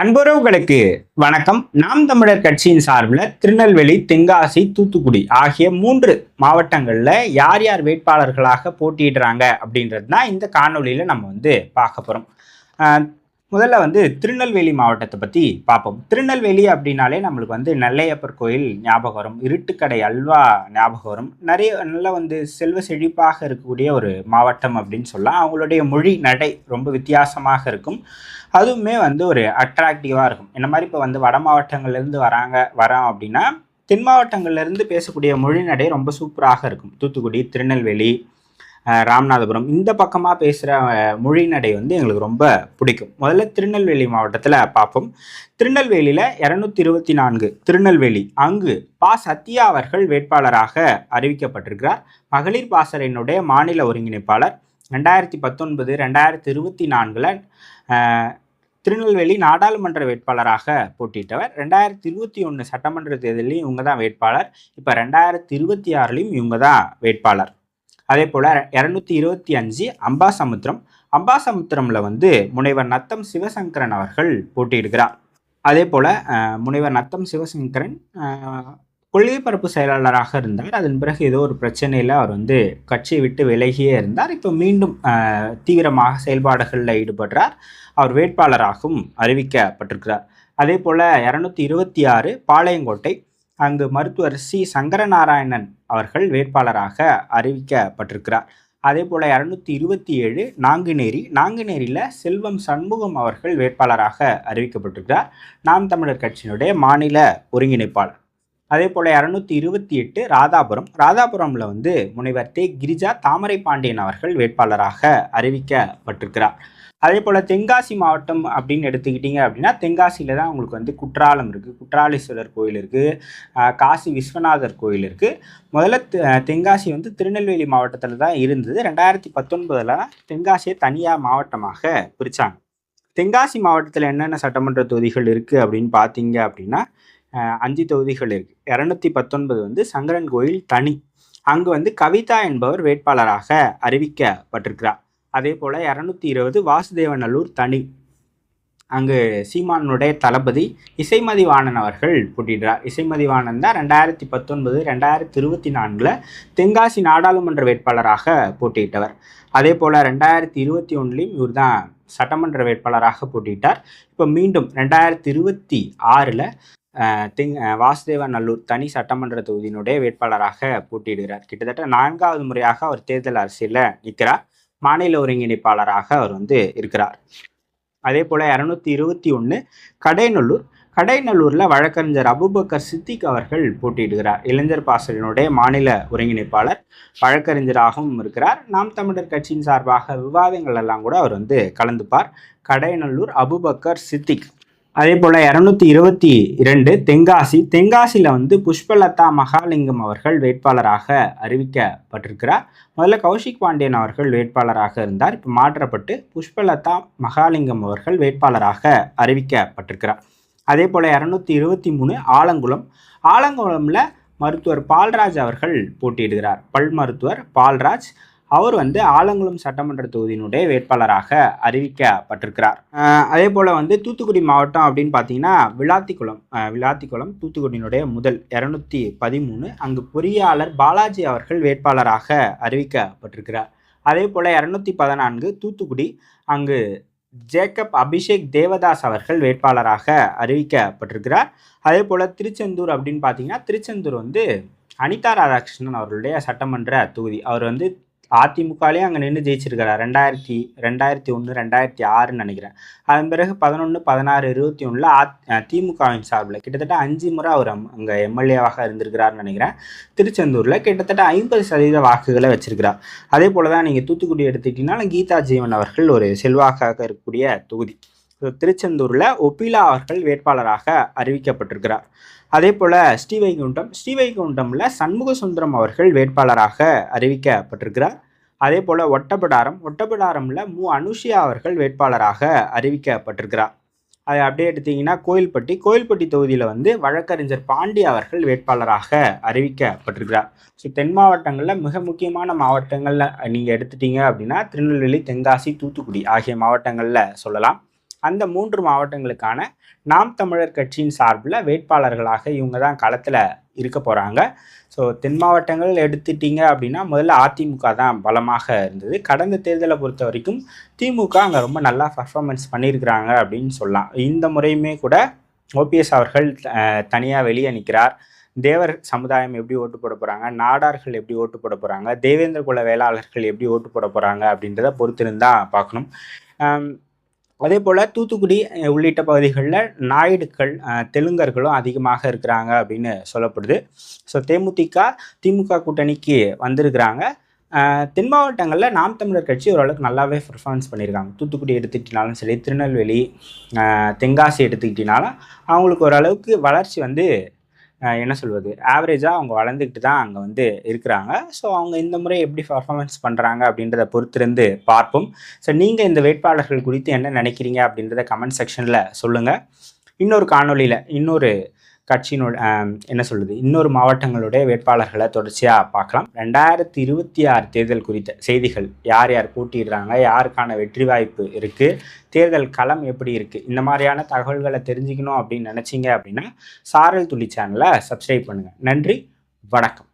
அன்புறவுகளுக்கு வணக்கம். நாம் தமிழர் கட்சியின் சார்பில் திருநெல்வேலி, தென்காசி, தூத்துக்குடி ஆகிய 3 மாவட்டங்களில் யார் யார் வேட்பாளர்களாக போட்டியிடுறாங்க அப்படின்றது தான் இந்த காணொலியில் நம்ம பார்க்க போகிறோம். முதல்ல திருநெல்வேலி மாவட்டத்தை பற்றி பார்ப்போம். திருநெல்வேலி அப்படின்னாலே நம்மளுக்கு நெல்லையப்பர் கோயில் ஞாபகம் வரும், இருட்டுக்கடை அல்வா ஞாபகம் வரும், நிறைய நல்ல செல்வ செழிப்பாக இருக்கக்கூடிய ஒரு மாவட்டம் அப்படின்னு சொல்லலாம். அவங்களுடைய மொழி நடை ரொம்ப வித்தியாசமாக இருக்கும். அதுவுமே ஒரு அட்ராக்டிவாக இருக்கும். இந்த மாதிரி இப்போ வட மாவட்டங்கள்லேருந்து வரோம் அப்படின்னா தென் மாவட்டங்கள்லேருந்து பேசக்கூடிய மொழி நடை ரொம்ப சூப்பராக இருக்கும். தூத்துக்குடி, திருநெல்வேலி, ராமநாதபுரம் இந்த பக்கமாக பேசுகிற மொழி நடை எங்களுக்கு ரொம்ப பிடிக்கும். முதல்ல திருநெல்வேலி மாவட்டத்தில் பார்ப்போம். திருநெல்வேலியில் 224 திருநெல்வேலி, அங்கு சத்யா அவர்கள் வேட்பாளராக அறிவிக்கப்பட்டிருக்கிறார். மகளிர் பாசறையினுடைய மாநில ஒருங்கிணைப்பாளர். 2019, 2024 திருநெல்வேலி நாடாளுமன்ற வேட்பாளராக போட்டியிட்டவர். 2021 சட்டமன்ற தேர்தலையும் இவங்க தான் வேட்பாளர். இப்போ 2026 இவங்க தான் வேட்பாளர். அதே போல் 225 அம்பாசமுத்திரம்ல முனைவர் நத்தம் சிவசங்கரன் அவர்கள் போட்டியிடுகிறார். அதே போல் முனைவர் நத்தம் சிவசங்கரன் கொள்கை பரப்பு செயலாளராக இருந்தார். அதன் பிறகு ஏதோ ஒரு பிரச்சனையில் அவர் கட்சியை விட்டு விலகியே இருந்தார். இப்போ மீண்டும் தீவிரமாக செயல்பாடுகளில் ஈடுபடுறார். அவர் வேட்பாளராகவும் அறிவிக்கப்பட்டிருக்கிறார். அதே போல் 226 பாளையங்கோட்டை, அங்கு மருத்துவர் சி சங்கரநாராயணன் அவர்கள் வேட்பாளராக அறிவிக்கப்பட்டிருக்கிறார். அதே போல் 227 நாங்குநேரியில் செல்வம் சண்முகம் அவர்கள் வேட்பாளராக அறிவிக்கப்பட்டிருக்கிறார். நாம் தமிழர் கட்சியினுடைய மாநில ஒருங்கிணைப்பாளர். அதே போல் 228 ராதாபுரம்ல முனைவர் தே கிரிஜா தாமரை பாண்டியன் அவர்கள் வேட்பாளராக அறிவிக்கப்பட்டிருக்கிறார். அதே போல் தென்காசி மாவட்டம் அப்படின்னு எடுத்துக்கிட்டிங்க அப்படின்னா தென்காசியில் தான் உங்களுக்கு குற்றாலம் இருக்குது, குற்றாலீஸ்வரர் கோயில் இருக்குது, காசி விஸ்வநாதர் கோயில் இருக்குது. முதல்ல தென்காசி திருநெல்வேலி மாவட்டத்தில் தான் இருந்தது. 2019 தென்காசியை தனியாக மாவட்டமாக பிரித்தாங்க. தென்காசி மாவட்டத்தில் என்னென்ன சட்டமன்ற தொகுதிகள் இருக்குது அப்படின்னு பார்த்தீங்க அப்படின்னா 5 தொகுதிகள் இருக்குது. 219 சங்கரன் கோயில் தனி, அங்கு கவிதா என்பவர் வேட்பாளராக அறிவிக்கப்பட்டிருக்கிறார். அதே போல் 220 வாசுதேவநல்லூர் தனி, அங்கு சீமானுடைய தளபதி இசைமதிவாணன் அவர்கள் போட்டியிடுறார். இசைமதிவாணன் தான் 2019, 2024 தென்காசி நாடாளுமன்ற வேட்பாளராக போட்டியிட்டவர். அதே போல் 2021 இவர் தான் சட்டமன்ற வேட்பாளராக போட்டியிட்டார். இப்போ மீண்டும் 2026 வாசுதேவநல்லூர் தனி சட்டமன்ற தொகுதியினுடைய வேட்பாளராக போட்டியிடுகிறார். கிட்டத்தட்ட 4வது முறையாக அவர் தேர்தல் அரசியலில் நிற்கிறார். மாநில ஒருங்கிணைப்பாளராக அவர் இருக்கிறார். அதே போல் 221 கடைநல்லூரில் வழக்கறிஞர் அபுபக்கர் சித்திக் அவர்கள் போட்டியிடுகிறார். இளைஞர் பாசறையினுடைய மாநில ஒருங்கிணைப்பாளர், வழக்கறிஞராகவும் இருக்கிறார். நாம் தமிழர் கட்சியின் சார்பாக விவாதங்கள் எல்லாம் கூட அவர் கலந்துப்பார். கடைநல்லூர் அபுபக்கர் சித்திக். அதே போல் 222 தென்காசியில் புஷ்பலதா மகாலிங்கம் அவர்கள் வேட்பாளராக அறிவிக்கப்பட்டிருக்கிறார். முதல்ல கௌஷிக் பாண்டியன் அவர்கள் வேட்பாளராக இருந்தார். இப்போ மாற்றப்பட்டு புஷ்பலதா மகாலிங்கம் அவர்கள் வேட்பாளராக அறிவிக்கப்பட்டிருக்கிறார். அதே போல் 223 ஆலங்குளம்ல மருத்துவர் பால்ராஜ் அவர்கள் போட்டியிடுகிறார். பல் மருத்துவர் பால்ராஜ் அவர் ஆலங்குளம் சட்டமன்ற தொகுதியினுடைய வேட்பாளராக அறிவிக்கப்பட்டிருக்கிறார். அதே போல் தூத்துக்குடி மாவட்டம் அப்படின்னு பார்த்தீங்கன்னா விளாத்திக்குளம் தூத்துக்குடியினுடைய முதல் 213, அங்கு பொறியாளர் பாலாஜி அவர்கள் வேட்பாளராக அறிவிக்கப்பட்டிருக்கிறார். அதே போல் 214 தூத்துக்குடி, அங்கு ஜேக்கப் அபிஷேக் தேவதாஸ் அவர்கள் வேட்பாளராக அறிவிக்கப்பட்டிருக்கிறார். அதே போல் திருச்செந்தூர் அப்படின்னு பார்த்தீங்கன்னா திருச்செந்தூர் அனிதா ராதாகிருஷ்ணன் அவர்களுடைய சட்டமன்ற தொகுதி. அவர் அதிமுகலேயே அங்கே நின்று ஜெயிச்சிருக்கிறார். 2001, 2006 நினைக்கிறேன். அதன் பிறகு 11, 16, 21 திமுகவின் சார்பில் கிட்டத்தட்ட 5 முறை அவர் அங்கே எம்எல்ஏவாக இருந்திருக்கிறார்னு நினைக்கிறேன். திருச்செந்தூரில் கிட்டத்தட்ட 50% வாக்குகளை வச்சிருக்கிறார். அதே போல் தான் நீங்கள் தூத்துக்குடி எடுத்துக்கிட்டிங்கன்னா கீதா ஜீவன் அவர்கள் ஒரு செல்வாக்காக இருக்கக்கூடிய தொகுதி. திருச்செந்தூரில் ஒப்பிலா அவர்கள் வேட்பாளராக அறிவிக்கப்பட்டிருக்கிறார். அதே போல் ஸ்ரீவைகுண்டமில் சண்முக சுந்தரம் அவர்கள் வேட்பாளராக அறிவிக்கப்பட்டிருக்கிறார். அதே போல் ஒட்டப்பிடாரமில் அனுஷியா அவர்கள் வேட்பாளராக அறிவிக்கப்பட்டிருக்கிறார். அதை அப்படியே எடுத்தீங்கன்னா கோயில்பட்டி தொகுதியில் வழக்கறிஞர் பாண்டி அவர்கள் வேட்பாளராக அறிவிக்கப்பட்டிருக்கிறார். ஸோ தென் மாவட்டங்களில் மிக முக்கியமான மாவட்டங்களில் நீங்கள் எடுத்துட்டீங்க அப்படின்னா திருநெல்வேலி, தென்காசி, தூத்துக்குடி ஆகிய மாவட்டங்களில் சொல்லலாம். அந்த 3 மாவட்டங்களுக்கான நாம் தமிழர் கட்சியின் சார்பில் வேட்பாளர்களாக இவங்க தான் களத்தில் இருக்க போகிறாங்க. ஸோ தென் மாவட்டங்கள் எடுத்துட்டீங்க அப்படின்னா முதல்ல அதிமுக தான் பலமாக இருந்தது. கடந்த தேர்தலை பொறுத்த வரைக்கும் திமுக அங்கே ரொம்ப நல்லா பர்ஃபார்மன்ஸ் பண்ணியிருக்கிறாங்க அப்படின்னு சொல்லலாம். இந்த முறையுமே கூட ஓபிஎஸ் அவர்கள் தனியாக வெளியே நிற்கிறார். தேவர் சமுதாயம் எப்படி ஓட்டு போட போகிறாங்க, நாடார்கள் எப்படி ஓட்டு போட போகிறாங்க, தேவேந்திர குல வேளாளர்கள் எப்படி ஓட்டு போட போகிறாங்க அப்படின்றத பொறுத்திருந்தா பார்க்கணும். அதே போல் தூத்துக்குடி உள்ளிட்ட பகுதிகளில் நாயுடுக்கள் தெலுங்கர்களும் அதிகமாக இருக்கிறாங்க அப்படின்னு சொல்லப்படுது. ஸோ திமுக கூட்டணிக்கு வந்திருக்கிறாங்க. தென் மாவட்டங்களில் நாம் தமிழர் கட்சி ஓரளவுக்கு நல்லாவே பர்ஃபார்மன்ஸ் பண்ணியிருக்காங்க. தூத்துக்குடி எடுத்துக்கிட்டினாலும் சரி, திருநெல்வேலி, தென்காசி எடுத்துக்கிட்டினாலும் அவங்களுக்கு ஓரளவுக்கு வளர்ச்சி வந்து என்ன சொல்வது, ஆவரேஜாக அவங்க வளர்ந்துக்கிட்டு தான் அங்கே வந்து இருக்கிறாங்க. ஸோ அவங்க இந்த முறை எப்படி பர்ஃபார்மன்ஸ் பண்ணுறாங்க அப்படின்றத பொறுத்திருந்து பார்ப்போம். ஸோ நீங்கள் இந்த வேட்பாளர்கள் குறித்து என்ன நினைக்கிறீங்க அப்படின்றத கமெண்ட் செக்ஷனில் சொல்லுங்கள். இன்னொரு காணொலியில் இன்னொரு கட்சியினோட இன்னொரு மாவட்டங்களுடைய வேட்பாளர்களை தொடர்ச்சியாக பார்க்கலாம். 2026 தேர்தல் குறித்த செய்திகள், யார் யார் போட்டிடுறாங்க, யாருக்கான வெற்றி வாய்ப்பு இருக்குது, தேர்தல் களம் எப்படி இருக்குது, இந்த மாதிரியான தகவல்களை தெரிஞ்சுக்கணும் அப்படின்னு நினச்சிங்க அப்படின்னா சாரல் துளி சேனலை சப்ஸ்கிரைப் பண்ணுங்கள். நன்றி, வணக்கம்.